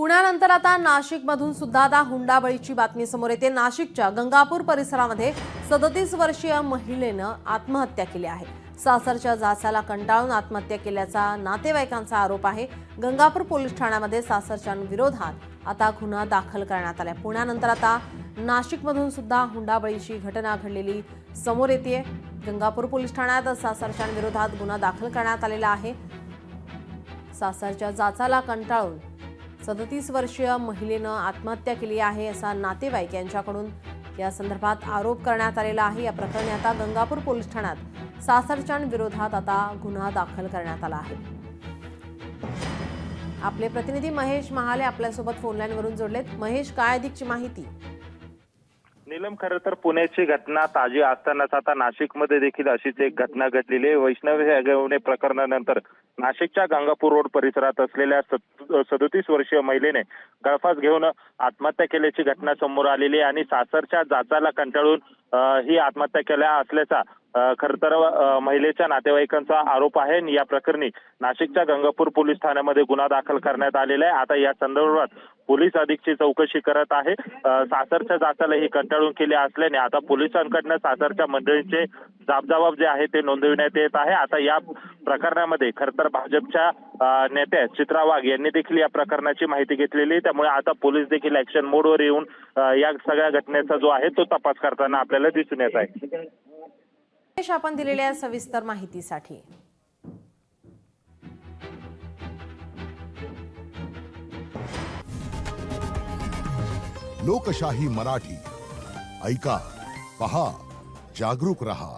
पुण्यानंतर आता नाशिकमधून सुद्धा आता हुंडाबळीची बातमी समोर येते। नाशिकच्या गंगापूर परिसरामध्ये 37 वर्षीय महिलेनं आत्महत्या केली आहे। सासरच्या जाचाला कंटाळून आत्महत्या केल्याचा नातेवाईकांचा आरोप आहे। गंगापूर पोलीस ठाण्यामध्ये सासरच्या विरोधात आता गुन्हा दाखल करण्यात आलाय। पुण्यानंतर आता नाशिकमधून सुद्धा हुंडाबळीची घटना घडलेली समोर येते। गंगापूर पोलीस ठाण्यात सासरच्या विरोधात गुन्हा दाखल करण्यात आलेला आहे। सासरच्या जाचाला कंटाळून 37 वर्षीय महिलेनं आत्महत्या केली आहे असा नातेवाईक यांच्याकडून या संदर्भात आरोप करण्यात आलेला आहे। या प्रकरणी आता गंगापूर पोलीस ठाण्यात सासरच्या विरोधात आता गुन्हा दाखल करण्यात आला आहे। आपले प्रतिनिधी महेश महाले आपल्यासोबत फोनलाईनवरून जोडलेत। महेश, काय अधिकची माहिती? नीलम, खरं तर पुण्याची घटना ताजी असतानाच आता नाशिकमध्ये देखील अशीच एक घटना घडलेली आहे। वैष्णवी हगवणे प्रकरणानंतर नाशिकच्या गंगापूर रोड परिसरात असलेल्या 37 वर्षीय महिलेने गळफास घेऊन आत्महत्या केल्याची घटना समोर आलेली आहे आणि सासरच्या जाचाला कंटाळून ही आत्महत्या केल्या असल्याचा खरं तर महिलेच्या नातेवाईकांचा आरोप आहे। या प्रकरणी नाशिकच्या गंगापूर पोलीस ठाण्यामध्ये गुन्हा दाखल करण्यात आलेला आहे। आता या संदर्भात पोलीस अधिकची चौकशी करत आहे। सासरच्या जाचाला ही कंटाळून केली असल्याने आता पोलिसांकडनं सासरच्या मंडळींचे जाबजबाब जे आहे ते नोंदविण्यात येत आहे। आता या प्रकरणामध्ये खरं तर भाजपच्या नेत्या चित्रा वाघ यांनी देखील या प्रकरणाची माहिती घेतलेली, त्यामुळे आता पोलीस देखील ऍक्शन मोडवर येऊन या सगळ्या घटनेचा जो आहे तो तपास करताना आपल्याला दिसून येत आहे। आपण दिलेल्या सविस्तर माहितीसाठी लोकशाही मराठी ऐका, पहा, जागरूक रहा।